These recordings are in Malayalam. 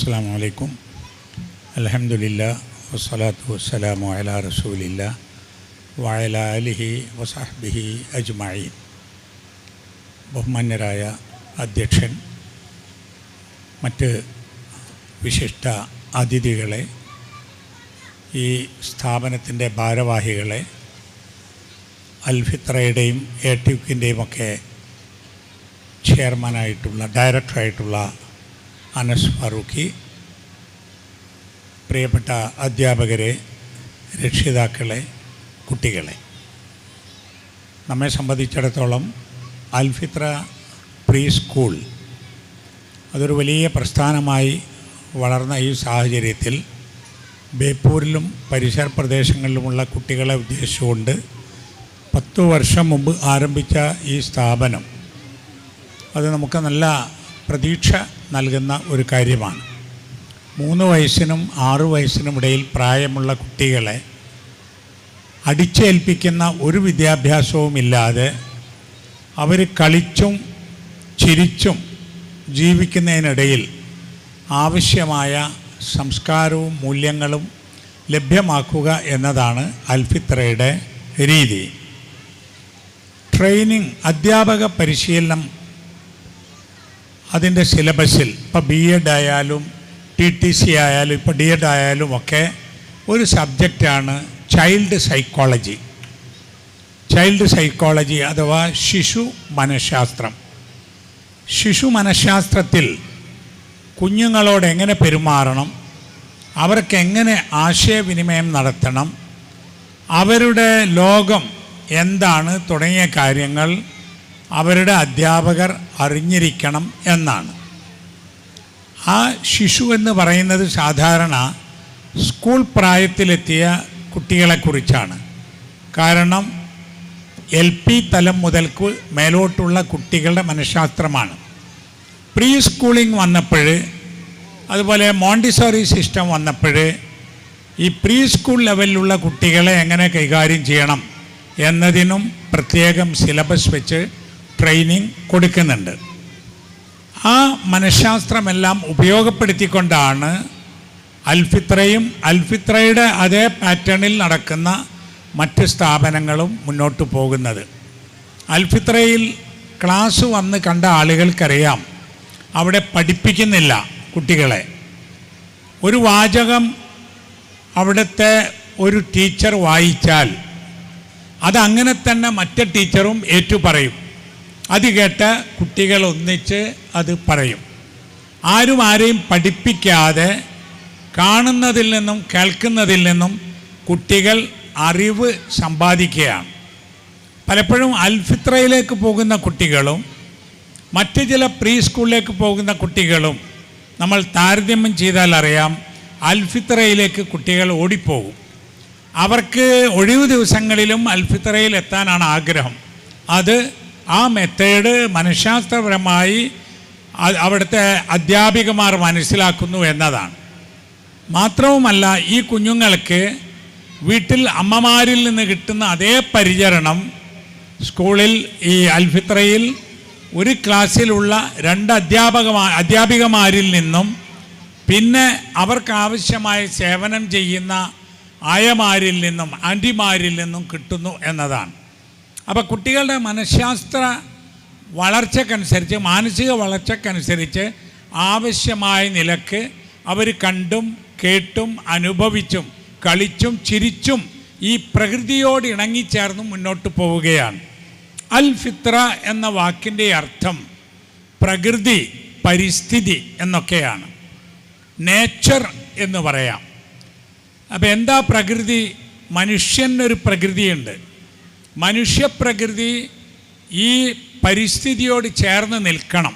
അസ്സലാമു അലൈക്കും. അൽഹംദുലില്ലാഹ് വസ്സലാത്തു വസ്സലാമു അലാ റസൂലില്ലാഹ് വഅലാ ആലിഹി വസഹ്ബിഹി അജ്മഈൻ. ബഹുമാന്യരായ അധ്യക്ഷൻ, മറ്റ് വിശിഷ്ട അതിഥികളെ, ഈ സ്ഥാപനത്തിൻ്റെ ഭാരവാഹികളെ, അൽഫിത്രയുടെയും എടിയുക്കിൻ്റെയും ഒക്കെ ചെയർമാനായിട്ടുള്ള ഡയറക്ടറായിട്ടുള്ള അനസ് ഫാറൂഖി, പ്രിയപ്പെട്ട അധ്യാപകരെ, രക്ഷിതാക്കളെ, കുട്ടികളെ, നമ്മെ സംബന്ധിച്ചിടത്തോളം അൽഫിത്ര പ്രീ സ്കൂൾ അതൊരു വലിയ പ്രസ്ഥാനമായി വളർന്ന ഈ സാഹചര്യത്തിൽ ബേപ്പൂരിലും പരിസര പ്രദേശങ്ങളിലുമുള്ള കുട്ടികളെ ഉദ്ദേശിച്ചുകൊണ്ട് 10 വർഷം മുമ്പ് ആരംഭിച്ച ഈ സ്ഥാപനം അത് നമുക്ക് നല്ല പ്രതീക്ഷ നൽകുന്ന ഒരു കാര്യമാണ്. 3 വയസ്സിനും 6 വയസ്സിനും ഇടയിൽ പ്രായമുള്ള കുട്ടികളെ അടിച്ചേൽപ്പിക്കുന്ന ഒരു വിദ്യാഭ്യാസവുമില്ലാതെ അവർ കളിച്ചും ചിരിച്ചും ജീവിക്കുന്നതിനിടയിൽ ആവശ്യമായ സംസ്കാരവും മൂല്യങ്ങളും ലഭ്യമാക്കുക എന്നതാണ് അൽഫിത്രയുടെ രീതി. ട്രെയിനിങ്, അധ്യാപക പരിശീലനം, അതിൻ്റെ സിലബസിൽ ഇപ്പോൾ BEd ആയാലും TTC ആയാലും ഇപ്പോൾ DEd ആയാലും ഒക്കെ ഒരു സബ്ജക്റ്റാണ് ചൈൽഡ് സൈക്കോളജി. ചൈൽഡ് സൈക്കോളജി അഥവാ ശിശു മനഃശാസ്ത്രം. ശിശു മനഃശാസ്ത്രത്തിൽ കുഞ്ഞുങ്ങളോട് എങ്ങനെ പെരുമാറണം, അവർക്ക് എങ്ങനെ ആശയവിനിമയം നടത്തണം, അവരുടെ ലോകം എന്താണ് തുടങ്ങിയ കാര്യങ്ങൾ അവരുടെ അധ്യാപകർ അറിഞ്ഞിരിക്കണം എന്നാണ്. ആ ശിശു എന്ന് പറയുന്നത് സാധാരണ സ്കൂൾ പ്രായത്തിലെത്തിയ കുട്ടികളെക്കുറിച്ചാണ്. കാരണം LP തലം മുതൽക്ക് മേലോട്ടുള്ള കുട്ടികളുടെ മനഃശാസ്ത്രമാണ്. പ്രീ സ്കൂളിംഗ് വന്നപ്പോൾ, അതുപോലെ മോണ്ടിസോറി സിസ്റ്റം വന്നപ്പോൾ ഈ പ്രീ സ്കൂൾ ലെവലിലുള്ള കുട്ടികളെ എങ്ങനെ കൈകാര്യം ചെയ്യണം എന്നതിനും പ്രത്യേകം സിലബസ് വെച്ച് ട്രെയിനിങ് കൊടുക്കുന്നുണ്ട്. ആ മനഃശാസ്ത്രമെല്ലാം ഉപയോഗപ്പെടുത്തിക്കൊണ്ടാണ് അൽഫിത്രയും അൽഫിത്രയുടെ അതേ പാറ്റേണിൽ നടക്കുന്ന മറ്റ് സ്ഥാപനങ്ങളും മുന്നോട്ട് പോകുന്നത്. അൽഫിത്രയിൽ ക്ലാസ് വന്ന് കണ്ട ആളുകൾക്കറിയാം, അവിടെ പഠിപ്പിക്കുന്നില്ല കുട്ടികളെ. ഒരു വാചകം അവിടുത്തെ ഒരു ടീച്ചർ വായിച്ചാൽ അതങ്ങനെ തന്നെ മറ്റേ ടീച്ചറും ഏറ്റുപറയും. അത് കേട്ട് കുട്ടികൾ ഒന്നിച്ച് അത് പറയും. ആരും ആരെയും പഠിപ്പിക്കാതെ കാണുന്നതിൽ നിന്നും കേൾക്കുന്നതിൽ നിന്നും കുട്ടികൾ അറിവ് സമ്പാദിക്കുകയാണ്. പലപ്പോഴും അൽഫിത്രയിലേക്ക് പോകുന്ന കുട്ടികളും മറ്റ് ചില പ്രീ സ്കൂളിലേക്ക് പോകുന്ന കുട്ടികളും നമ്മൾ താരതമ്യം ചെയ്താൽ അറിയാം, അൽഫിത്രയിലേക്ക് കുട്ടികൾ ഓടിപ്പോകും. അവർക്ക് ഒഴിവു ദിവസങ്ങളിലും അൽഫിത്രയിൽ എത്താനാണ് ആഗ്രഹം. അത് ആ മെത്തേഡ് മനഃശാസ്ത്രപരമായി അവിടുത്തെ അധ്യാപികമാർ മനസ്സിലാക്കുന്നു എന്നതാണ്. മാത്രവുമല്ല, ഈ കുഞ്ഞുങ്ങൾക്ക് വീട്ടിൽ അമ്മമാരിൽ നിന്ന് കിട്ടുന്ന അതേ പരിചരണം സ്കൂളിൽ ഈ അൽഫിത്രയിൽ ഒരു ക്ലാസ്സിലുള്ള 2 അധ്യാപികമാരിൽ നിന്നും പിന്നെ അവർക്ക് ആവശ്യമായ സേവനം ചെയ്യുന്ന ആയമാരിൽ നിന്നും ആൻറ്റിമാരിൽ നിന്നും കിട്ടുന്നു എന്നതാണ്. അപ്പോൾ കുട്ടികളുടെ മനഃശാസ്ത്ര വളർച്ചക്കനുസരിച്ച്, മാനസിക വളർച്ചക്കനുസരിച്ച് ആവശ്യമായ നിലക്ക് അവർ കണ്ടും കേട്ടും അനുഭവിച്ചും കളിച്ചും ചിരിച്ചും ഈ പ്രകൃതിയോട് ഇണങ്ങിച്ചേർന്നും മുന്നോട്ട് പോവുകയാണ്. അൽഫിത്ര എന്ന വാക്കിൻ്റെ അർത്ഥം പ്രകൃതി, പരിസ്ഥിതി എന്നൊക്കെയാണ്. നേച്ചർ എന്ന് പറയാം. അപ്പോൾ എന്താ പ്രകൃതി? മനുഷ്യനൊരു പ്രകൃതിയുണ്ട്. മനുഷ്യപ്രകൃതി ഈ പരിസ്ഥിതിയോട് ചേർന്ന് നിൽക്കണം.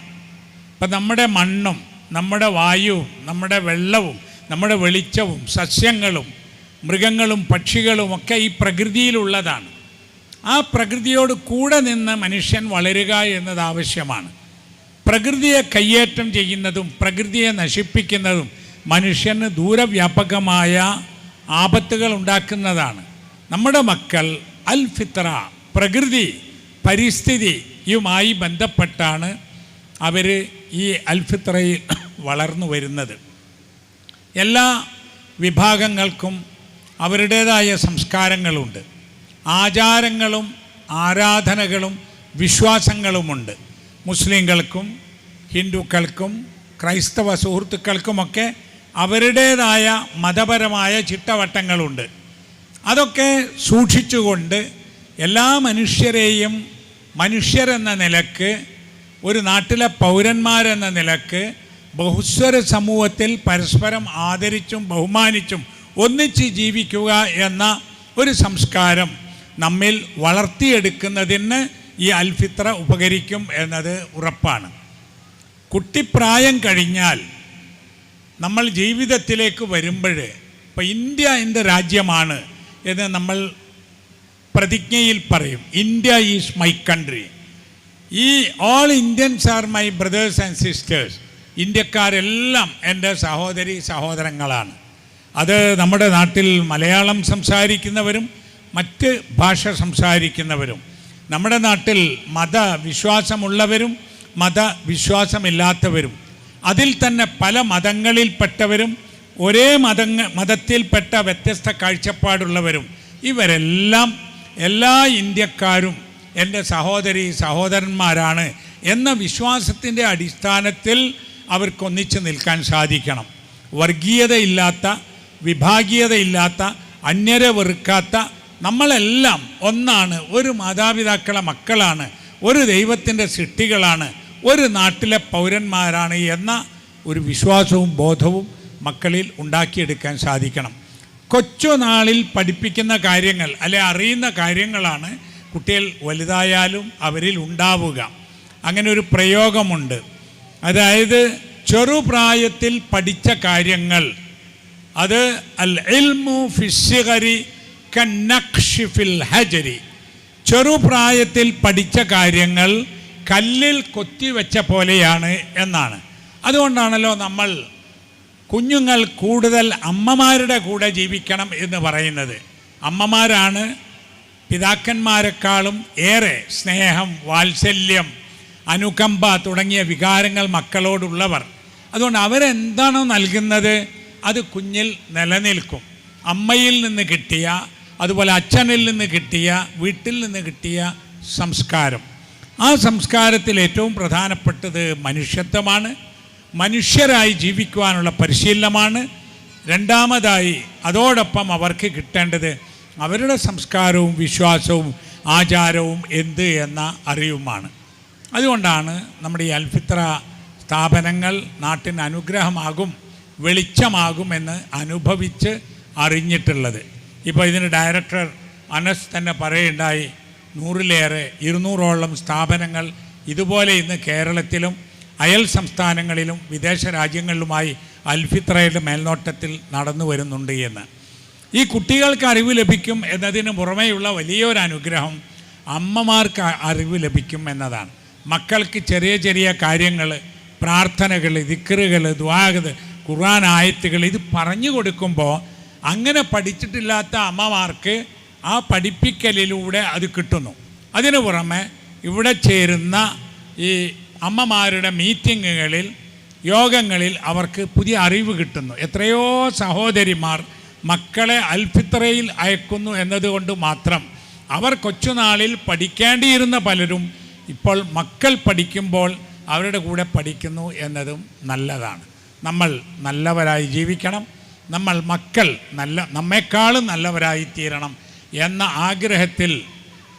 ഇപ്പം നമ്മുടെ മണ്ണും നമ്മുടെ വായുവും നമ്മുടെ വെള്ളവും നമ്മുടെ വെളിച്ചവും സസ്യങ്ങളും മൃഗങ്ങളും പക്ഷികളും ഒക്കെ ഈ പ്രകൃതിയിലുള്ളതാണ്. ആ പ്രകൃതിയോട് കൂടെ നിന്ന് മനുഷ്യൻ വളരുക എന്നത് ആവശ്യമാണ്. പ്രകൃതിയെ കയ്യേറ്റം ചെയ്യുന്നതും പ്രകൃതിയെ നശിപ്പിക്കുന്നതും മനുഷ്യന് ദൂരവ്യാപകമായ ആപത്തുകൾ ഉണ്ടാക്കുന്നതാണ്. നമ്മുടെ മക്കൾ അൽഫിത്ര, പ്രകൃതി പരിസ്ഥിതിയുമായി ബന്ധപ്പെട്ടാണ് അവർ ഈ അൽഫിത്രയിൽ വളർന്നു വരുന്നത്. എല്ലാ വിഭാഗങ്ങൾക്കും അവരുടേതായ സംസ്കാരങ്ങളുണ്ട്, ആചാരങ്ങളും ആരാധനകളും വിശ്വാസങ്ങളുമുണ്ട്. മുസ്ലിങ്ങൾക്കും ഹിന്ദുക്കൾക്കും ക്രൈസ്തവ സുഹൃത്തുക്കൾക്കുമൊക്കെ അവരുടേതായ മതപരമായ ചിട്ടവട്ടങ്ങളുണ്ട്. അതൊക്കെ സൂക്ഷിച്ചുകൊണ്ട് എല്ലാ മനുഷ്യരെയും മനുഷ്യരെന്ന നിലക്ക്, ഒരു നാട്ടിലെ പൗരന്മാരെന്ന നിലക്ക് ബഹുസ്വര സമൂഹത്തിൽ പരസ്പരം ആദരിച്ചും ബഹുമാനിച്ചും ഒന്നിച്ച് ജീവിക്കുക എന്ന ഒരു സംസ്കാരം നമ്മിൽ വളർത്തിയെടുക്കുന്നതിന് ഈ അൽഫിത്ര ഉപകരിക്കും എന്നത് ഉറപ്പാണ്. കുട്ടിപ്രായം കഴിഞ്ഞാൽ നമ്മൾ ജീവിതത്തിലേക്ക് വരുമ്പോൾ, ഇപ്പോൾ ഇന്ത്യ എൻ്റെ രാജ്യമാണ് എന്ന് നമ്മൾ പ്രതിജ്ഞയിൽ പറയും, ഇന്ത്യ ഈസ് മൈ കൺട്രി. ഈ all Indians are my brothers and sisters. ഇന്ത്യക്കാരെല്ലാം എൻ്റെ സഹോദരി സഹോദരങ്ങളാണ്. അത് നമ്മുടെ നാട്ടിൽ മലയാളം സംസാരിക്കുന്നവരും മറ്റ് ഭാഷ സംസാരിക്കുന്നവരും, നമ്മുടെ നാട്ടിൽ മതവിശ്വാസമുള്ളവരും മതവിശ്വാസമില്ലാത്തവരും, അതിൽ തന്നെ പല മതങ്ങളിൽപ്പെട്ടവരും ഒരേ മതത്തിൽപ്പെട്ട വ്യത്യസ്ത കാഴ്ചപ്പാടുള്ളവരും, ഇവരെല്ലാം എല്ലാ ഇന്ത്യക്കാരും എൻ്റെ സഹോദരി സഹോദരന്മാരാണ് എന്ന വിശ്വാസത്തിൻ്റെ അടിസ്ഥാനത്തിൽ അവർക്കൊന്നിച്ച് നിൽക്കാൻ സാധിക്കണം. വർഗീയതയില്ലാത്ത, വിഭാഗീയതയില്ലാത്ത, അന്യരെ വെറുക്കാത്ത, നമ്മളെല്ലാം ഒന്നാണ്, ഒരു മാതാപിതാക്കളെ മക്കളാണ്, ഒരു ദൈവത്തിൻ്റെ സൃഷ്ടികളാണ്, ഒരു നാട്ടിലെ പൗരന്മാരാണ് എന്ന ഒരു വിശ്വാസവും ബോധവും മക്കളിൽ ഉണ്ടാക്കിയെടുക്കാൻ സാധിക്കണം. കൊച്ചുനാളിൽ പഠിപ്പിക്കുന്ന കാര്യങ്ങൾ അല്ലെ അറിയുന്ന കാര്യങ്ങളാണ് കുട്ടികൾ വലുതായാലും അവരിൽ ഉണ്ടാവുക. അങ്ങനെ ഒരു പ്രയോഗമുണ്ട്. അതായത് ചെറുപ്രായത്തിൽ പഠിച്ച കാര്യങ്ങൾ, അത് അൽ ഇൽമു ഫിസ്സിഗരി കന്നഖ്ശി ഫിൽ ഹജരി. ചെറുപ്രായത്തിൽ പഠിച്ച കാര്യങ്ങൾ കല്ലിൽ കൊത്തിവെച്ച പോലെയാണ് എന്നാണ്. അതുകൊണ്ടാണല്ലോ നമ്മൾ കുഞ്ഞുങ്ങൾ കൂടുതൽ അമ്മമാരുടെ കൂടെ ജീവിക്കണം എന്ന് പറയുന്നത്. അമ്മമാരാണ് പിതാക്കന്മാരെക്കാളും ഏറെ സ്നേഹം, വാത്സല്യം, അനുകമ്പ തുടങ്ങിയ വികാരങ്ങൾ മക്കളോടുള്ളവർ. അതുകൊണ്ട് അവരെന്താണോ നൽകുന്നത് അത് കുഞ്ഞിൽ നിലനിൽക്കും. അമ്മയിൽ നിന്ന് കിട്ടിയ, അതുപോലെ അച്ഛനിൽ നിന്ന് കിട്ടിയ, വീട്ടിൽ നിന്ന് കിട്ടിയ സംസ്കാരം, ആ സംസ്കാരത്തിൽ ഏറ്റവും പ്രധാനപ്പെട്ടത് മനുഷ്യത്വമാണ്, മനുഷ്യരായി ജീവിക്കുവാനുള്ള പരിശീലനമാണ്. രണ്ടാമതായി അതോടൊപ്പം അവർക്ക് കിട്ടേണ്ടത് അവരുടെ സംസ്കാരവും വിശ്വാസവും ആചാരവും എന്ത് എന്ന അറിവുമാണ്. അതുകൊണ്ടാണ് നമ്മുടെ ഈ അൽഫിത്ര സ്ഥാപനങ്ങൾ നാട്ടിന് അനുഗ്രഹമാകും, വെളിച്ചമാകുമെന്ന് അനുഭവിച്ച് അറിഞ്ഞിട്ടുള്ളത്. ഇപ്പോൾ ഇതിന് ഡയറക്ടർ അനസ് തന്നെ പറയുണ്ടായി, 100-ലേറെ 200ഓളം സ്ഥാപനങ്ങൾ ഇതുപോലെ ഇന്ന് കേരളത്തിലും അയൽ സംസ്ഥാനങ്ങളിലും വിദേശ രാജ്യങ്ങളിലുമായി അൽഫിത്രയുടെ മേൽനോട്ടത്തിൽ നടന്നു വരുന്നുണ്ട് എന്ന്. ഈ കുട്ടികൾക്ക് അറിവ് ലഭിക്കും എന്നതിന് പുറമേയുള്ള വലിയൊരു അനുഗ്രഹം അമ്മമാർക്ക് അറിവ് ലഭിക്കും എന്നതാണ്. മക്കൾക്ക് ചെറിയ ചെറിയ കാര്യങ്ങൾ, പ്രാർത്ഥനകൾ, ദിക്റുകൾ, ദുആകൾ, ഖുർആൻ ആയത്തുകൾ ഇത് പറഞ്ഞു കൊടുക്കുമ്പോൾ അങ്ങനെ പഠിച്ചിട്ടില്ലാത്ത അമ്മമാർക്ക് ആ പഠിപ്പിക്കലിലൂടെ അത് കിട്ടുന്നു. അതിനു പുറമെ ഇവിടെ ചേരുന്ന ഈ അമ്മമാരുടെ മീറ്റിങ്ങുകളിൽ, യോഗങ്ങളിൽ അവർക്ക് പുതിയ അറിവ് കിട്ടുന്നു. എത്രയോ സഹോദരിമാർ മക്കളെ അൽഫിത്രയിൽ അയക്കുന്നു എന്നതുകൊണ്ട് മാത്രം അവർ കൊച്ചുനാളിൽ പഠിക്കേണ്ടിയിരുന്ന പലരും ഇപ്പോൾ മക്കൾ പഠിക്കുമ്പോൾ അവരുടെ കൂടെ പഠിക്കുന്നു എന്നതും നല്ലതാണ്. നമ്മൾ നല്ലവരായി ജീവിക്കണം, നമ്മൾ മക്കൾ നമ്മെക്കാളും നല്ലവരായി തീരണം എന്ന ആഗ്രഹത്തിൽ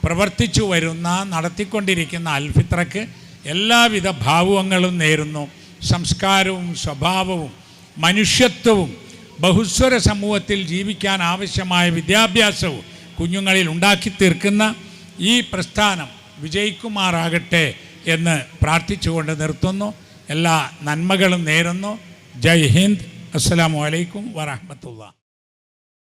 പ്രവർത്തിച്ചു വരുന്ന, നടത്തിക്കൊണ്ടിരിക്കുന്ന അൽഫിത്രയ്ക്ക് എല്ലാവിധ ഭാവുകങ്ങളും നേരുന്നു. സംസ്കാരവും സ്വഭാവവും മനുഷ്യത്വവും ബഹുസ്വര സമൂഹത്തിൽ ജീവിക്കാൻ ആവശ്യമായ വിദ്യാഭ്യാസവും കുഞ്ഞുങ്ങളിൽ ഉണ്ടാക്കി തീർക്കുന്ന ഈ പ്രസ്ഥാനം വിജയിക്കുമാറാകട്ടെ എന്ന് പ്രാർത്ഥിച്ചുകൊണ്ട് നിർത്തുന്നു. എല്ലാ നന്മകളും നേരുന്നു. ജയ് ഹിന്ദ്. അസ്സലാമു അലൈക്കും വറഹ്മത്തുള്ളാഹി.